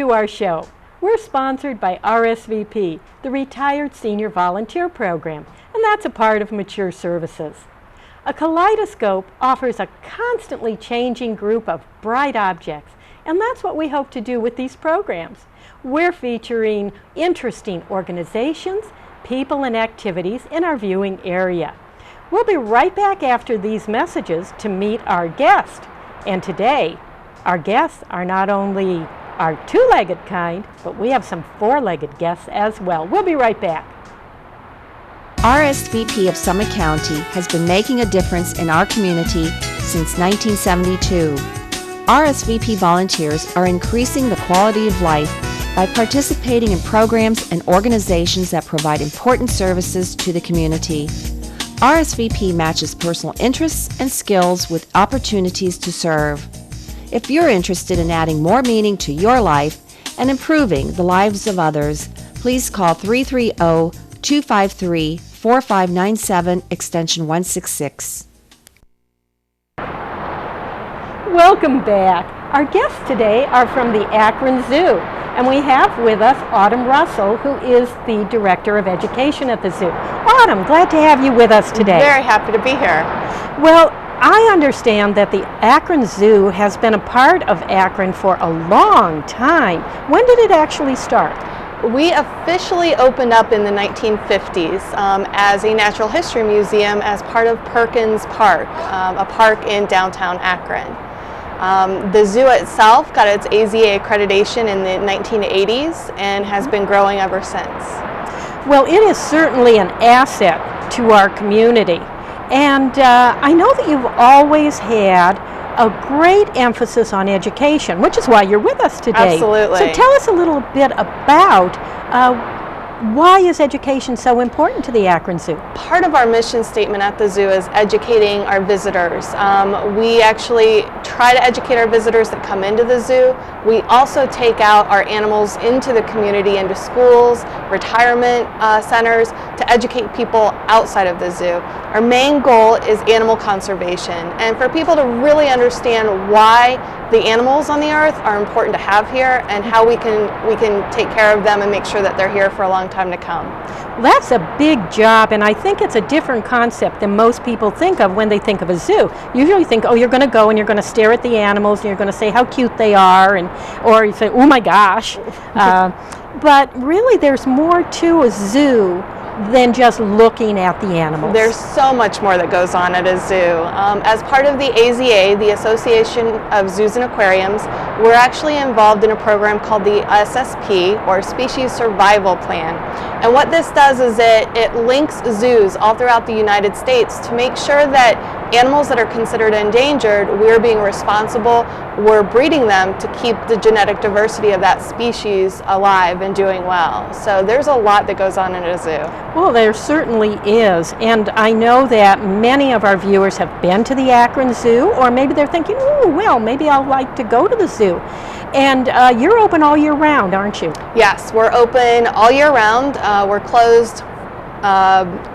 to our show. We're sponsored by RSVP, the Retired Senior Volunteer Program, and that's a part of Mature Services. A kaleidoscope offers a constantly changing group of bright objects, and that's what we hope to do with these programs. We're featuring interesting organizations, people, and activities in our viewing area. We'll be right back after these messages to meet our guest. And today, our guests are not only our two-legged kind, but we have some four-legged guests as well. We'll be right back. RSVP of Summit County has been making a difference in our community since 1972. RSVP volunteers are increasing the quality of life by participating in programs and organizations that provide important services to the community. RSVP matches personal interests and skills with opportunities to serve. If you're interested in adding more meaning to your life and improving the lives of others, please call 330-253-4597, extension 166. Welcome back. Our guests today are from the Akron Zoo, and we have with us Autumn Russell, who is the Director of Education at the zoo. Autumn, glad to have you with us today. Very happy to be here. Well, I understand that the Akron Zoo has been a part of Akron for a long time. When did it actually start? We officially opened up in the 1950s as a natural history museum as part of Perkins Park, a park in downtown Akron. The zoo itself got its AZA accreditation in the 1980s and has been growing ever since. Well, it is certainly an asset to our community. And I know that you've always had a great emphasis on education, which is why you're with us today. Absolutely. So tell us a little bit about why is education so important to the Akron Zoo? Part of our mission statement at the zoo is educating our visitors. We actually try to educate our visitors that come into the zoo. We also take out our animals into the community, into schools, retirement centers, to educate people outside of the zoo. Our main goal is animal conservation, and for people to really understand why the animals on the earth are important to have here and how we can take care of them and make sure that they're here for a long time to come. That's a big job, and I think it's a different concept than most people think of when they think of a zoo. Usually think, oh, you're going to go and you're going to stare at the animals and you're going to say how cute they are, or you say, oh my gosh. But really there's more to a zoo than just looking at the animals. There's so much more that goes on at a zoo. As part of the AZA, the Association of Zoos and Aquariums, we're actually involved in a program called the SSP, or Species Survival Plan. And what this does is it links zoos all throughout the United States to make sure that animals that are considered endangered, we're being responsible, we're breeding them to keep the genetic diversity of that species alive and doing well. So there's a lot that goes on in a zoo. Well, there certainly is, and I know that many of our viewers have been to the Akron Zoo, or maybe they're thinking, oh, well, maybe I'll like to go to the zoo. And you're open all year round, aren't you? Yes, we're open all year round. We're closed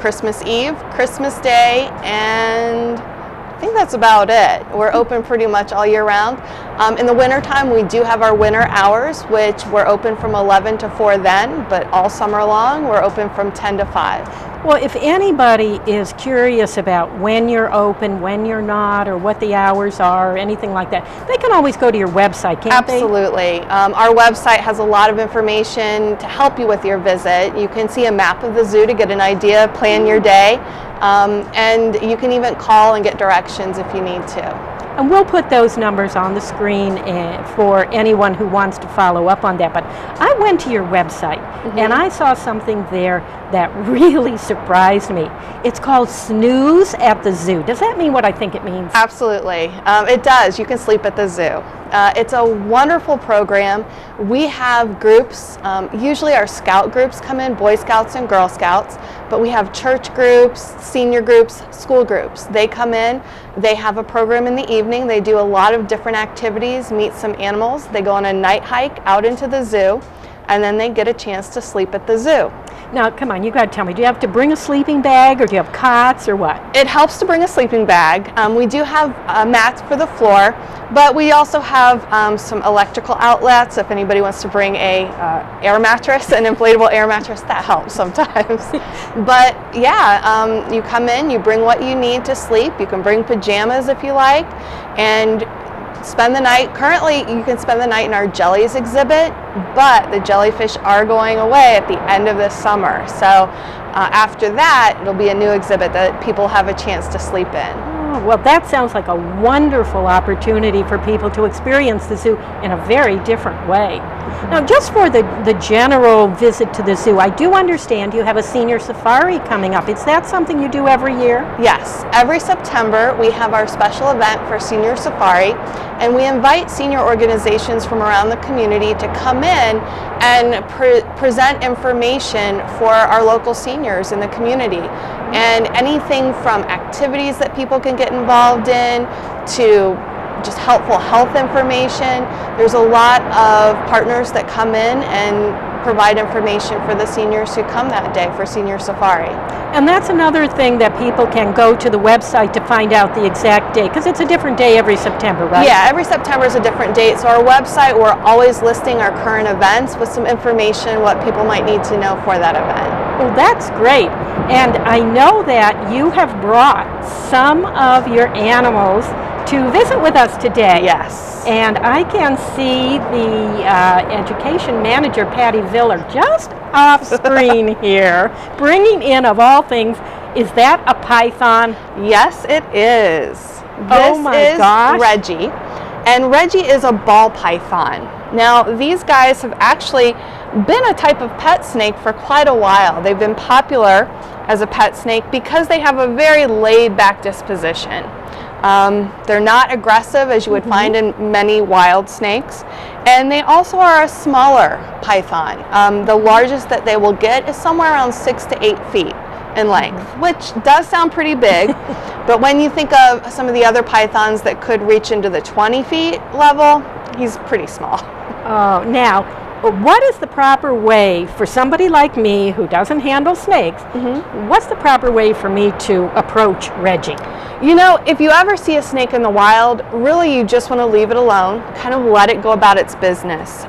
Christmas Eve, Christmas Day, and I think that's about it. We're open pretty much all year round. In the wintertime, we do have our winter hours, which we're open from 11 to 4 then, but all summer long, we're open from 10 to 5. Well, if anybody is curious about when you're open, when you're not, or what the hours are, or anything like that, they can always go to your website, can't they? Absolutely. Our website has a lot of information to help you with your visit. You can see a map of the zoo to get an idea, plan your day, and you can even call and get directions if you need to. And we'll put those numbers on the screen for anyone who wants to follow up on that. But I went to your website and I saw something there that really surprised me. It's called Snooze at the Zoo. Does that mean what I think it means? Absolutely. It does. You can sleep at the zoo. It's a wonderful program. We have groups, usually our scout groups come in, Boy Scouts and Girl Scouts, but we have church groups, senior groups, school groups. They come in, they have a program in the evening, they do a lot of different activities, meet some animals, they go on a night hike out into the zoo. and then they get a chance to sleep at the zoo. Now, come on, you got to tell me, do you have to bring a sleeping bag, or do you have cots, or what? It helps to bring a sleeping bag. We do have mats for the floor, but we also have some electrical outlets. If anybody wants to bring a air mattress, an inflatable air mattress, that helps sometimes. But yeah, you come in, you bring what you need to sleep. You can bring pajamas if you like, and spend the night. Currently, you can spend the night in our jellies exhibit, but the jellyfish are going away at the end of this summer. So after that, it'll be a new exhibit that people have a chance to sleep in. Oh, well, that sounds like a wonderful opportunity for people to experience the zoo in a very different way. Now, just for the general visit to the zoo, I do understand you have a senior safari coming up. Is that something you do every year? Yes, every September we have our special event for Senior Safari, and we invite senior organizations from around the community to come in and present information for our local seniors in the community. And anything from activities that people can get involved in to just helpful health information. There's a lot of partners that come in and provide information for the seniors who come that day for Senior Safari. And that's another thing that people can go to the website to find out the exact date, because it's a different day every September, right? Yeah, every September is a different date. So our website, we're always listing our current events with some information, what people might need to know for that event. Well, that's great. And I know that you have brought some of your animals to visit with us today. Yes. And I can see the education manager, Patty Viller, just off screen here, bringing in, of all things, is that a python? Yes, it is. Oh my gosh. This is Reggie, and Reggie is a ball python. Now, these guys have actually been a type of pet snake for quite a while. They've been popular as a pet snake because they have a very laid-back disposition. They're not aggressive as you would find in many wild snakes, and they also are a smaller python. The largest that they will get is somewhere around 6 to 8 feet in length, which does sound pretty big, but when you think of some of the other pythons that could reach into the 20 feet level, he's pretty small. Oh, now, what is the proper way for somebody like me who doesn't handle snakes? What's the proper way for me to approach Reggie? You know, if you ever see a snake in the wild, really you just want to leave it alone, kind of let it go about its business.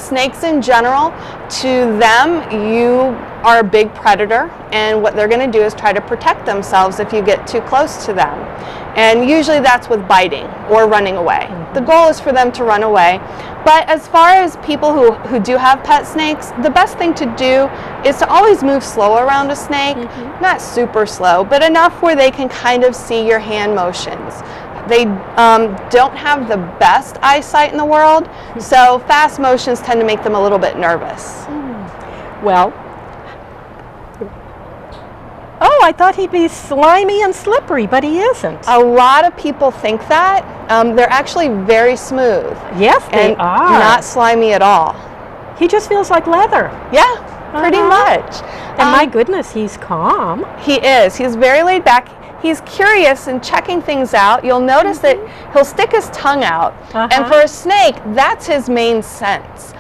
Snakes in general, to them, you are a big predator, and what they're going to do is try to protect themselves if you get too close to them. And usually that's with biting or running away. The goal is for them to run away. But as far as people who do have pet snakes, the best thing to do is to always move slow around a snake, not super slow, but enough where they can kind of see your hand motions. They don't have the best eyesight in the world, so fast motions tend to make them a little bit nervous. Well, oh, I thought he'd be slimy and slippery, but he isn't. A lot of people think that. They're actually very smooth. Yes, they are. Not slimy at all. He just feels like leather. Yeah, pretty much. And my goodness, he's calm. He is. He's very laid back. He's curious and checking things out. You'll notice that he'll stick his tongue out. And for a snake, that's his main sense.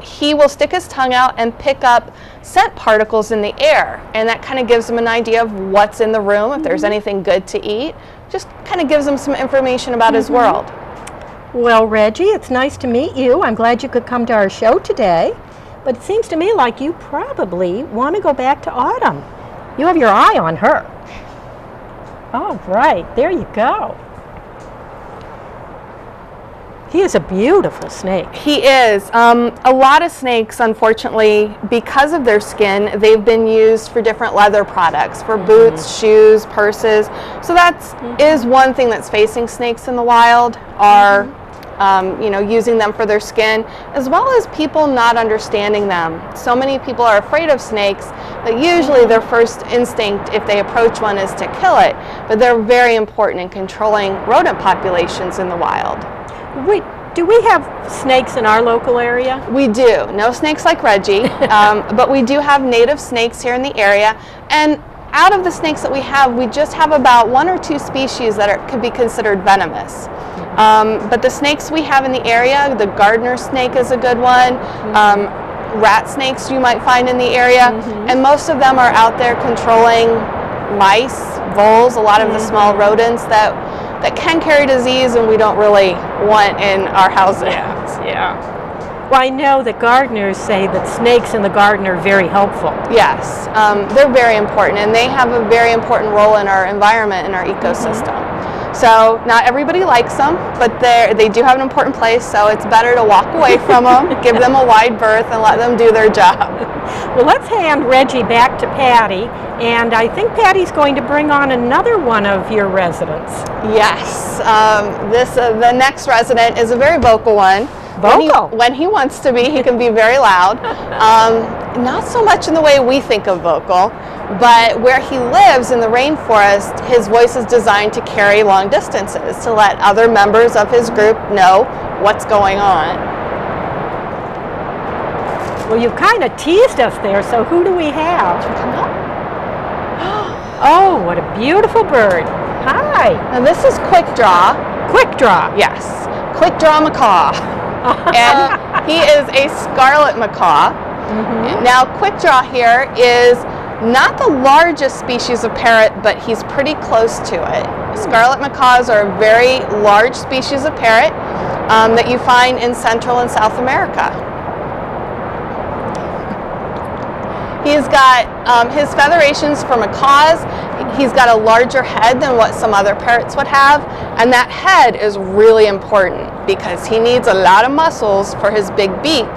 He will stick his tongue out and pick up scent particles in the air. And that kind of gives him an idea of what's in the room, if there's anything good to eat. Just kind of gives him some information about his world. Well, Reggie, it's nice to meet you. I'm glad you could come to our show today. But it seems to me like you probably want to go back to Autumn. You have your eye on her. All right, there you go. He is a beautiful snake. He is. A lot of snakes, unfortunately, because of their skin, they've been used for different leather products, for boots, shoes, purses. So that is one thing that's facing snakes in the wild, are using them for their skin, as well as people not understanding them. So many people are afraid of snakes that usually their first instinct, if they approach one, is to kill it. But they're very important in controlling rodent populations in the wild. Do we have snakes in our local area? We do. No snakes like Reggie, but we do have native snakes here in the area. And out of the snakes that we have, we just have about 1 or 2 species that could be considered venomous. But the snakes we have in the area, the gardener snake is a good one. rat snakes you might find in the area, and most of them are out there controlling mice, voles, a lot of the small rodents that can carry disease and we don't really want in our houses. Yeah. Well, I know that gardeners say that snakes in the garden are very helpful. Yes, they're very important, and they have a very important role in our environment and our ecosystem. So not everybody likes them, but they do have an important place, so it's better to walk away from them, give them a wide berth, and let them do their job. Well, let's hand Reggie back to Patty, and I think Patty's going to bring on another one of your residents. Yes, the next resident is a very vocal one. Vocal? When he wants to be, he can be very loud. Not so much in the way we think of vocal, but where he lives in the rainforest, his voice is designed to carry long distances, to let other members of his group know what's going on. Well, you kind of teased us there, so who do we have? Oh, what a beautiful bird. Hi. Now this is Quick Draw. Quick Draw. Yes, Quick Draw macaw. And he is a scarlet macaw. Now Quick Draw here is not the largest species of parrot, but he's pretty close to it. Scarlet macaws are a very large species of parrot that you find in Central and South America. He's got his featherations for macaws. He's got a larger head than what some other parrots would have, and that head is really important because he needs a lot of muscles for his big beak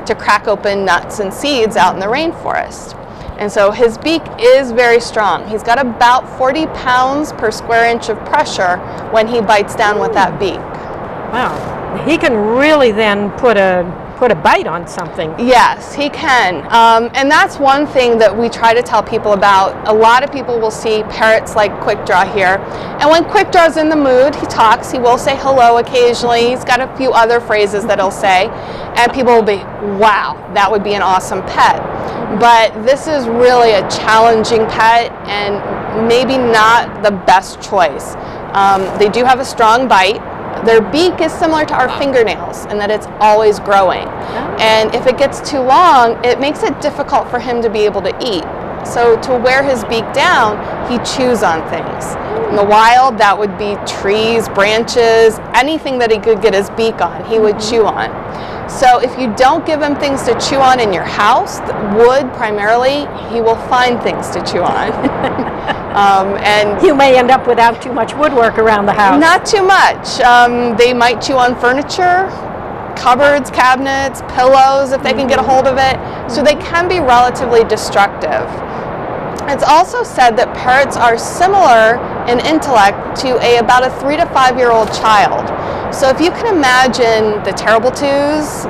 to crack open nuts and seeds out in the rainforest. And so his beak is very strong. He's got about 40 pounds per square inch of pressure when he bites down with that beak. Wow, he can really then put a bite on something. Yes, he can. And that's one thing that we try to tell people about. A lot of people will see parrots like Quick Draw here. And when Quick Draw's in the mood, he talks. He will say hello occasionally. He's got a few other phrases that he'll say. And people will be, wow, that would be an awesome pet. But this is really a challenging pet and maybe not the best choice. They do have a strong bite. Their beak is similar to our fingernails in that it's always growing. And if it gets too long, it makes it difficult for him to be able to eat. So to wear his beak down, he chews on things. In the wild, that would be trees, branches, anything that he could get his beak on, he would chew on. So if you don't give him things to chew on in your house, wood primarily, he will find things to chew on. And you may end up without too much woodwork around the house. Not too much. They might chew on furniture, cupboards, cabinets, pillows, if they can get a hold of it. So they can be relatively destructive. It's also said that parrots are similar in intellect to about a 3 to 5 year old child. So if you can imagine the terrible twos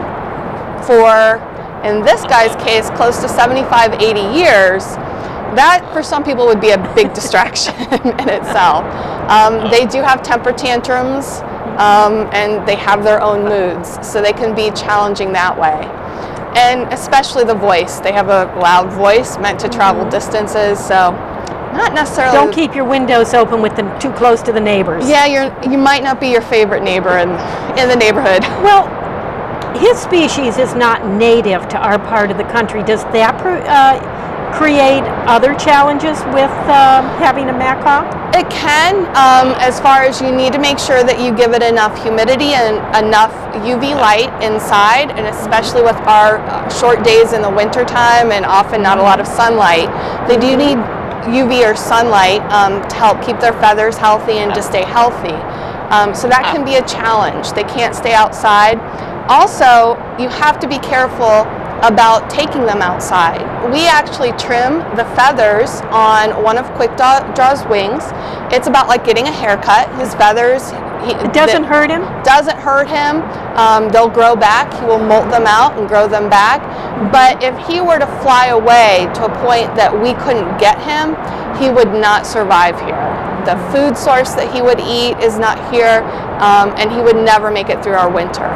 for, in this guy's case, close to 75, 80 years, that for some people would be a big distraction in itself. They do have temper tantrums and they have their own moods, so they can be challenging that way. And especially the voice. They have a loud voice meant to travel distances, so not necessarily. Don't keep your windows open with them too close to the neighbors. Yeah, you might not be your favorite neighbor in the neighborhood. Well, his species is not native to our part of the country. Does that create other challenges with having a macaw? It can, as far as you need to make sure that you give it enough humidity and enough UV light inside, and especially with our short days in the winter time and often not a lot of sunlight, they do need UV or sunlight to help keep their feathers healthy and to stay healthy. So that can be a challenge. They can't stay outside. Also, you have to be careful about taking them outside. We actually trim the feathers on one of Quick Draw's wings. It's about like getting a haircut. His feathers, it doesn't hurt him? Doesn't hurt him. They'll grow back. He will molt them out and grow them back. But if he were to fly away to a point that we couldn't get him, he would not survive here. The food source that he would eat is not here, and he would never make it through our winter.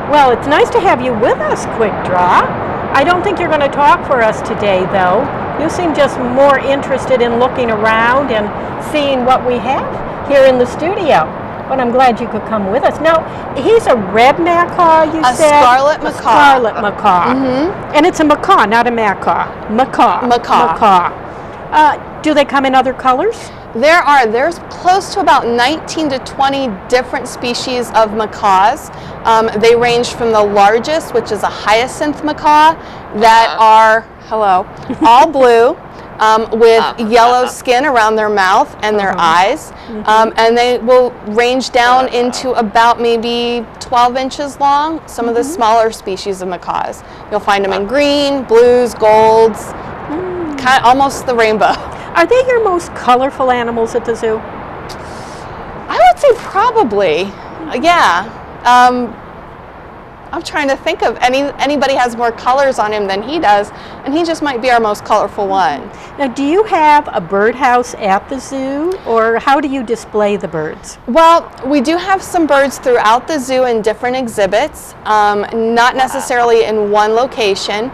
Well, it's nice to have you with us, Quick Draw. I don't think you're going to talk for us today, though. You seem just more interested in looking around and seeing what we have here in the studio. but I'm glad you could come with us. Now, he's a red macaw, you A said? scarlet macaw. A scarlet macaw. And it's a macaw, not a macaw. Macaw. Macaw. Do they come in other colors? There's close to about 19 to 20 different species of macaws. They range from the largest, which is a hyacinth macaw, that are, all blue, with yellow skin around their mouth and their eyes. And they will range down into about maybe 12 inches long, some of the smaller species of macaws. You'll find them in green, blues, golds, kind of almost the rainbow. Are they your most colorful animals at the zoo? I would say probably, yeah. I'm trying to think of anybody has more colors on him than he does, and he just might be our most colorful one. Now, do you have a birdhouse at the zoo, or how do you display the birds? Well, we do have some birds throughout the zoo in different exhibits, not necessarily in one location.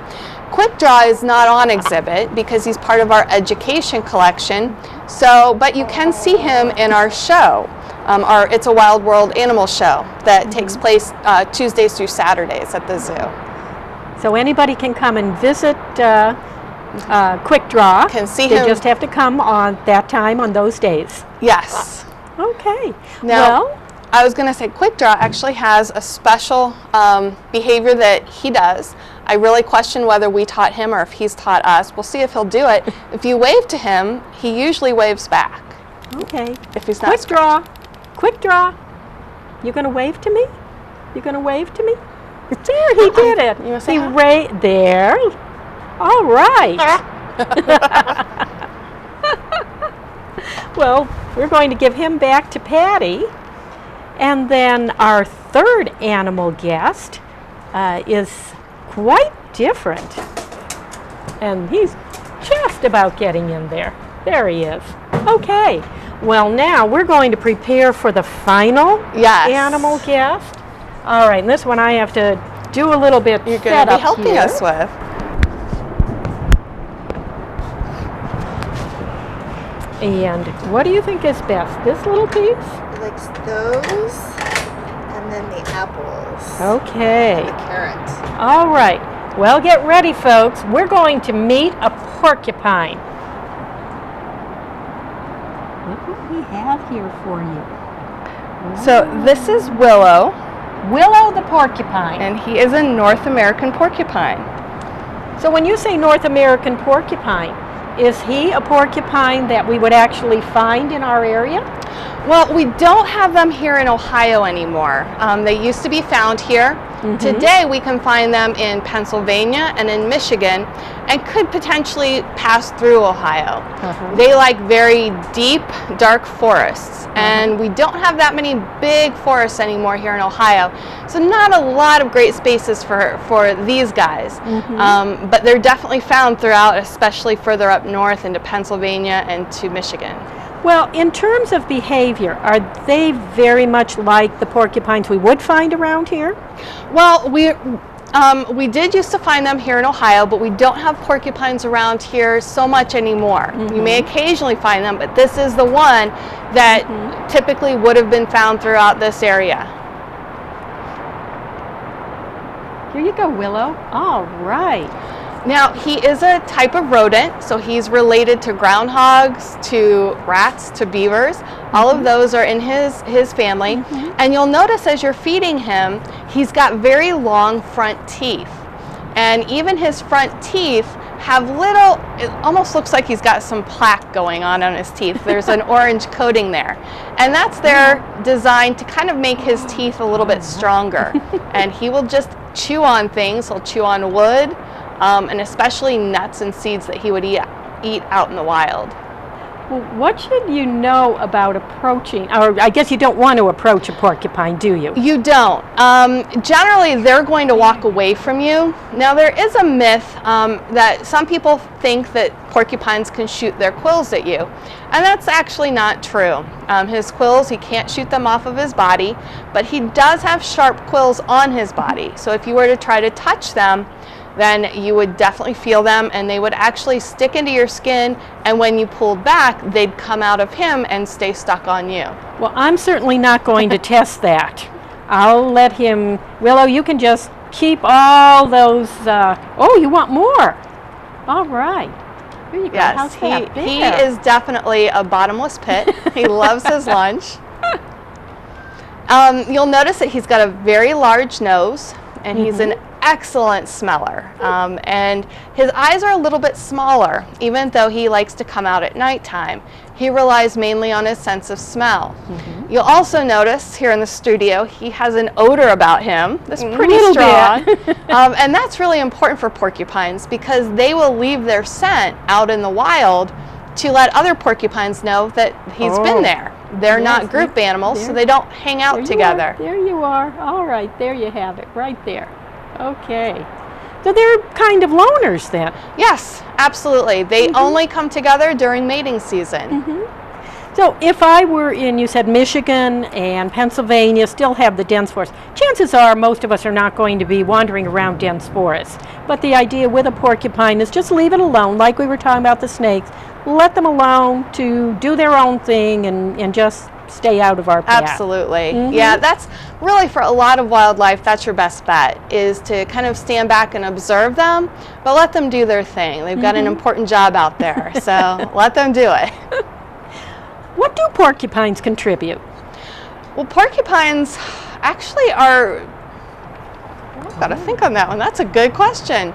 Quick Draw is not on exhibit because he's part of our education collection, but you can see him in our show. Our It's a Wild World animal show that takes place Tuesdays through Saturdays at the zoo. So anybody can come and visit Quick Draw. Can see they him. Just have to come on that time on those days. Yes. Okay. Now, well, I was going to say Quick Draw actually has a special behavior that he does. I really question whether we taught him or if he's taught us. We'll see if he'll do it. If you wave to him, he usually waves back. Okay. If he's not Quick Draw. Quick Draw. You going to wave to me? You going to wave to me? There, he did it. You want to say hi? There. All right. Well, we're going to give him back to Patty. And then our third animal guest is quite different. And he's just about getting in there. There he is. Okay. Well, now we're going to prepare for the final animal guest. All right, and this one I have to do a little bit You're going to be helping here. us with. And what do you think is best? This little piece? He likes those, and then the apples. Okay. And the carrot. All right. Well, get ready, folks. We're going to meet a porcupine. Look what we have here for you. So this is Willow. Willow the porcupine. And he is a North American porcupine. So when you say North American porcupine, is he a porcupine that we would actually find in our area? Well, we don't have them here in Ohio anymore. They used to be found here. Today we can find them in Pennsylvania and in Michigan and could potentially pass through Ohio. They like very deep, dark forests, and we don't have that many big forests anymore here in Ohio. So not a lot of great spaces for these guys, but they're definitely found throughout, especially further up north into Pennsylvania and to Michigan. Well, in terms of behavior, are they very much like the porcupines we would find around here? Well, we did used to find them here in Ohio, but we don't have porcupines around here so much anymore. You may occasionally find them, but this is the one that typically would have been found throughout this area. Here you go, Willow. All right. Now, he is a type of rodent, so he's related to groundhogs, to rats, to beavers. All of those are in his family. And you'll notice as you're feeding him, he's got very long front teeth. And even his front teeth have little, it almost looks like he's got some plaque going on his teeth. There's an orange coating there. And that's there designed to kind of make his teeth a little bit stronger. And he will just chew on things. He'll chew on wood. And especially nuts and seeds that he would eat out in the wild. Well, what should you know about approaching, or I guess you don't want to approach a porcupine, do you? You don't. Generally, they're going to walk away from you. Now, there is a myth that some people think that porcupines can shoot their quills at you, and that's actually not true. His quills, he can't shoot them off of his body, but he does have sharp quills on his body. So if you were to try to touch them, then you would definitely feel them, and they would actually stick into your skin, and when you pulled back, they'd come out of him and stay stuck on you. Well, I'm certainly not going to test that. I'll let him, Willow, you can just keep all those, oh, you want more? All right. Here you go. Yes, How's that? he There. is definitely a bottomless pit. He loves his lunch. You'll notice that he's got a very large nose, and he's an excellent smeller. And his eyes are a little bit smaller, even though he likes to come out at nighttime. He relies mainly on his sense of smell. You'll also notice here in the studio, he has an odor about him that's pretty strong. And that's really important for porcupines because they will leave their scent out in the wild to let other porcupines know that he's been there. They're not group animals, so they don't hang out together. There you are. All right, there you have it, right there. Okay. So they're kind of loners then. Yes, absolutely. They only come together during mating season. So if I were in, you said Michigan and Pennsylvania still have the dense forest, chances are most of us are not going to be wandering around dense forests. But the idea with a porcupine is just leave it alone, like we were talking about the snakes. Let them alone to do their own thing and just stay out of our path. Absolutely. Yeah, that's really for a lot of wildlife, that's your best bet, is to kind of stand back and observe them, but let them do their thing. They've got an important job out there, so let them do it. What do porcupines contribute? Well, porcupines actually are, I've got to think on that one. That's a good question.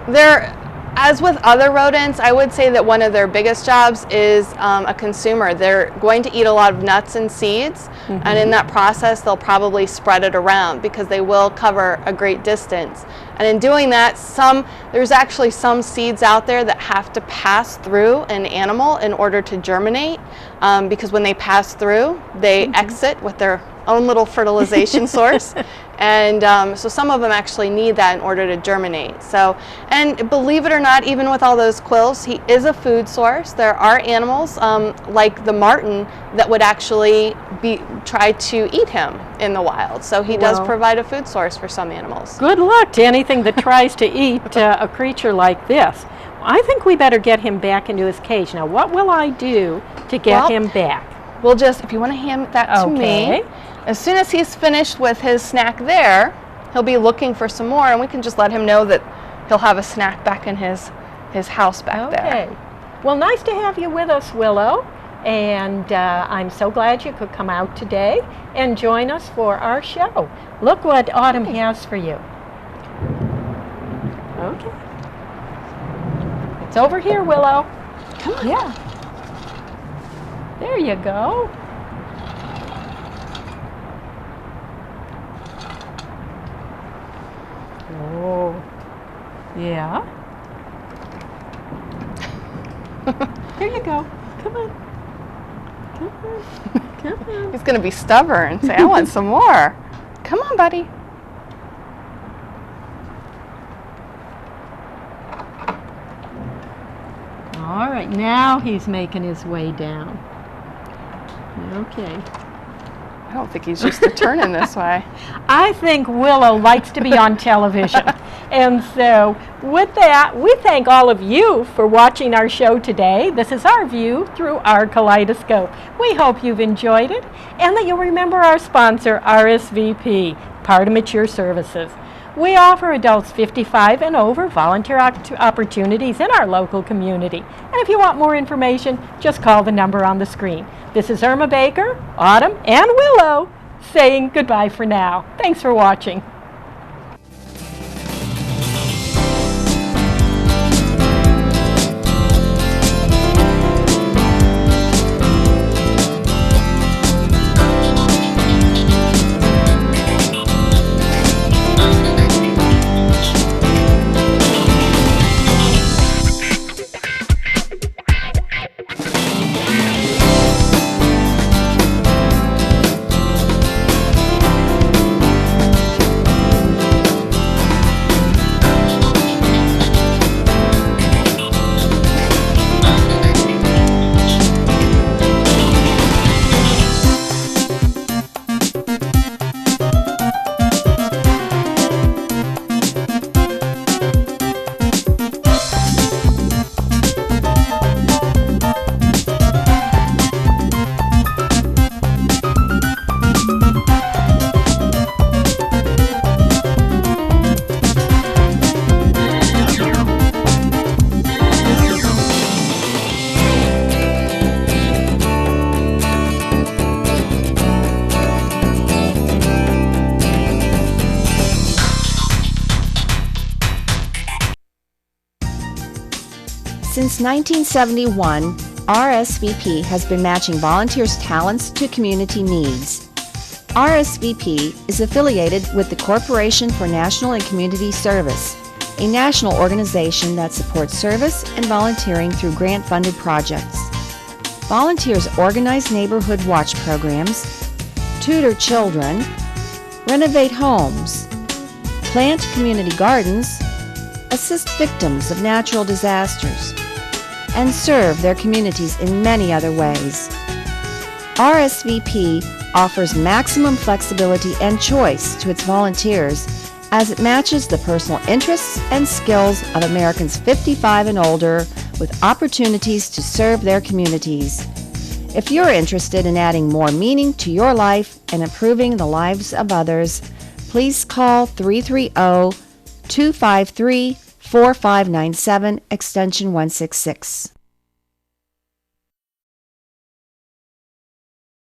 They're, as with other rodents, I would say that one of their biggest jobs is a consumer. They're going to eat a lot of nuts and seeds, and in that process, they'll probably spread it around because they will cover a great distance. And in doing that, there's actually some seeds out there that have to pass through an animal in order to germinate, because when they pass through, they exit with their own little fertilization source. And so some of them actually need that in order to germinate. So, and believe it or not, even with all those quills, he is a food source. There are animals like the marten that would actually try to eat him in the wild. So he does provide a food source for some animals. Good luck to anything that tries to eat a creature like this. I think we better get him back into his cage. Now, what will I do to get him back? We'll just, if you want to hand that to me, as soon as he's finished with his snack there, he'll be looking for some more, and we can just let him know that he'll have a snack back in his house back there. Well, nice to have you with us, Willow, and I'm so glad you could come out today and join us for our show. Look what Autumn has for you. Okay. It's over here, Willow. Come on. Yeah. There you go. Oh, yeah. Here you go. Come on. Come on. Come on. He's going to be stubborn. Say, I want some more. Come on, buddy. All right, now he's making his way down. Okay. I don't think he's used to turning this way. I think Willow likes to be on television. And so with that, we thank all of you for watching our show today. This is our view through our kaleidoscope. We hope you've enjoyed it and that you'll remember our sponsor, RSVP, Part of Mature Services. We offer adults 55 and over volunteer opportunities in our local community. And if you want more information, just call the number on the screen. This is Irma Baker, Autumn, and Willow saying goodbye for now. Thanks for watching. Since 1971, RSVP has been matching volunteers' talents to community needs. RSVP is affiliated with the Corporation for National and Community Service, a national organization that supports service and volunteering through grant-funded projects. Volunteers organize neighborhood watch programs, tutor children, renovate homes, plant community gardens, assist victims of natural disasters, and serve their communities in many other ways. RSVP offers maximum flexibility and choice to its volunteers as it matches the personal interests and skills of Americans 55 and older with opportunities to serve their communities. If you're interested in adding more meaning to your life and improving the lives of others, please call 330-253-4597, extension 166.